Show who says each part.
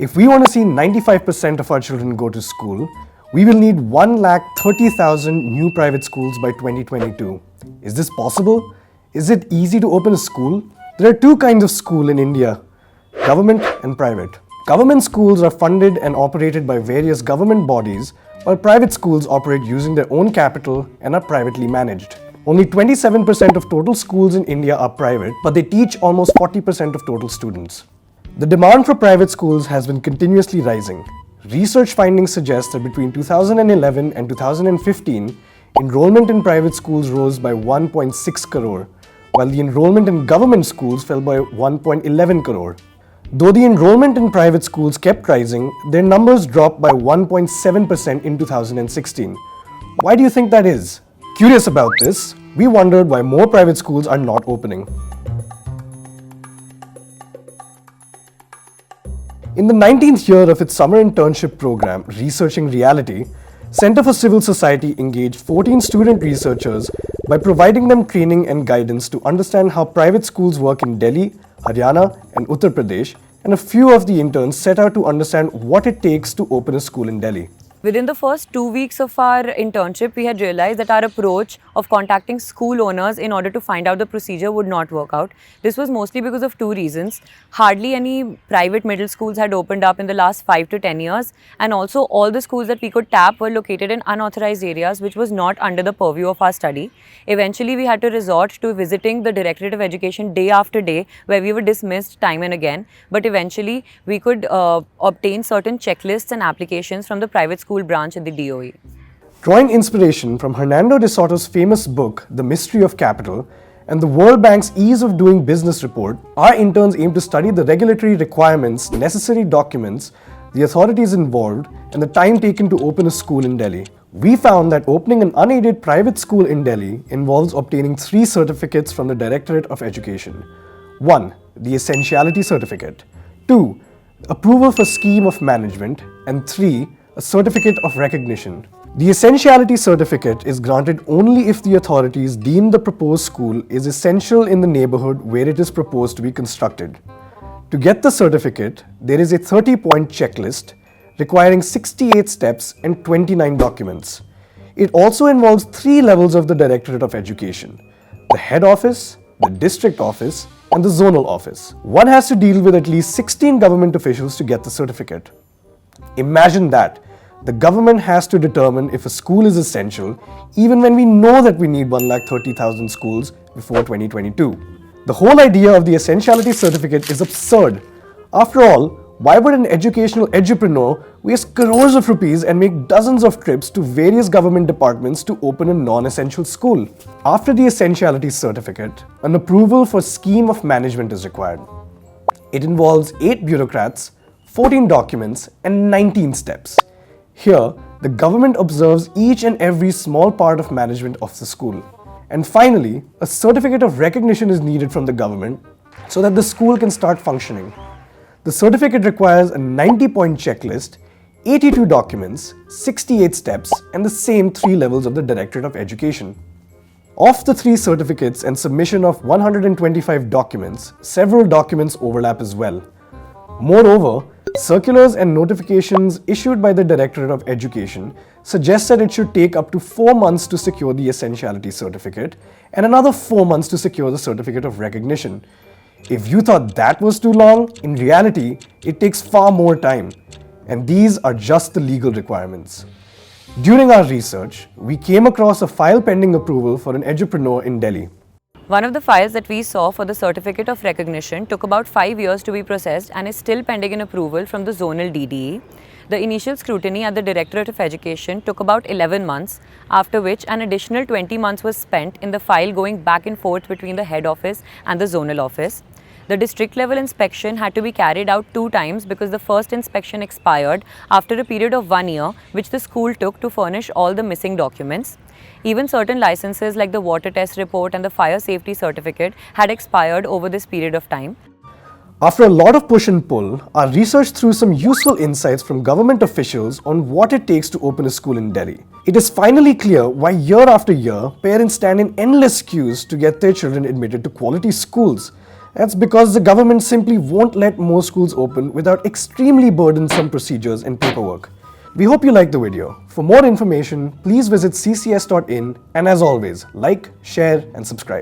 Speaker 1: If we want to see 95% of our children go to school, we will need 1,30,000 new private schools by 2022. Is this possible? Is it easy to open a school? There are two kinds of school in India, government and private. Government schools are funded and operated by various government bodies, while private schools operate using their own capital and are privately managed. Only 27% of total schools in India are private, but they teach almost 40% of total students. The demand for private schools has been continuously rising. Research findings suggest that between 2011 and 2015, enrollment in private schools rose by 1.6 crore, while the enrollment in government schools fell by 1.11 crore. Though the enrollment in private schools kept rising, their numbers dropped by 1.7% in 2016. Why do you think that is? Curious about this, we wondered why more private schools are not opening. In the 19th year of its summer internship program, Researching Reality, Center for Civil Society engaged 14 student researchers by providing them training and guidance to understand how private schools work in Delhi, Haryana, and Uttar Pradesh, and a few of the interns set out to understand what it takes to open a school in Delhi.
Speaker 2: Within the first 2 weeks of our internship, we had realized that our approach of contacting school owners in order to find out the procedure would not work out. This was mostly because of two reasons. Hardly any private middle schools had opened up in the last 5 to 10 years, and also all the schools that we could tap were located in unauthorized areas which was not under the purview of our study. Eventually, we had to resort to visiting the Directorate of Education day after day, where we were dismissed time and again, but eventually we could obtain certain checklists and applications from the private school branch at the DOE.
Speaker 1: Drawing inspiration from Hernando de Soto's famous book, The Mystery of Capital, and the World Bank's Ease of Doing Business report, our interns aim to study the regulatory requirements, necessary documents, the authorities involved, and the time taken to open a school in Delhi. We found that opening an unaided private school in Delhi involves obtaining 3 certificates from the Directorate of Education. 1. The Essentiality Certificate. 2. Approval for Scheme of Management. And 3. A Certificate of Recognition. The Essentiality Certificate is granted only if the authorities deem the proposed school is essential in the neighborhood where it is proposed to be constructed. To get the certificate, there is a 30-point checklist requiring 68 steps and 29 documents. It also involves 3 levels of the Directorate of Education: the head office, the district office, and the zonal office. One has to deal with at least 16 government officials to get the certificate. Imagine that. The government has to determine if a school is essential, even when we know that we need 1,30,000 schools before 2022. The whole idea of the Essentiality Certificate is absurd. After all, why would an educational edupreneur waste crores of rupees and make dozens of trips to various government departments to open a non-essential school? After the Essentiality Certificate, an approval for Scheme of Management is required. It involves 8 bureaucrats, 14 documents, and 19 steps. Here, the government observes each and every small part of management of the school. And finally, a certificate of recognition is needed from the government so that the school can start functioning. The certificate requires a 90-point checklist, 82 documents, 68 steps, and the same 3 levels of the Directorate of Education. Of the 3 certificates and submission of 125 documents, several documents overlap as well. Moreover, circulars and notifications issued by the Directorate of Education suggest that it should take up to 4 months to secure the Essentiality Certificate and another 4 months to secure the Certificate of Recognition. If you thought that was too long, in reality, it takes far more time. And these are just the legal requirements. During our research, we came across a file pending approval for an edupreneur in Delhi.
Speaker 2: One of the files that we saw for the Certificate of Recognition took about 5 years to be processed and is still pending an approval from the zonal DDE. The initial scrutiny at the Directorate of Education took about 11 months, after which an additional 20 months was spent in the file going back and forth between the head office and the zonal office. The district level inspection had to be carried out 2 times because the first inspection expired after a period of 1 year, which the school took to furnish all the missing documents. Even certain licenses like the water test report and the fire safety certificate had expired over this period of time.
Speaker 1: After a lot of push and pull, our research threw some useful insights from government officials on what it takes to open a school in Delhi. It is finally clear why year after year, parents stand in endless queues to get their children admitted to quality schools. That's because the government simply won't let more schools open without extremely burdensome procedures and paperwork. We hope you liked the video. For more information, please visit ccs.in, and as always, like, share and subscribe.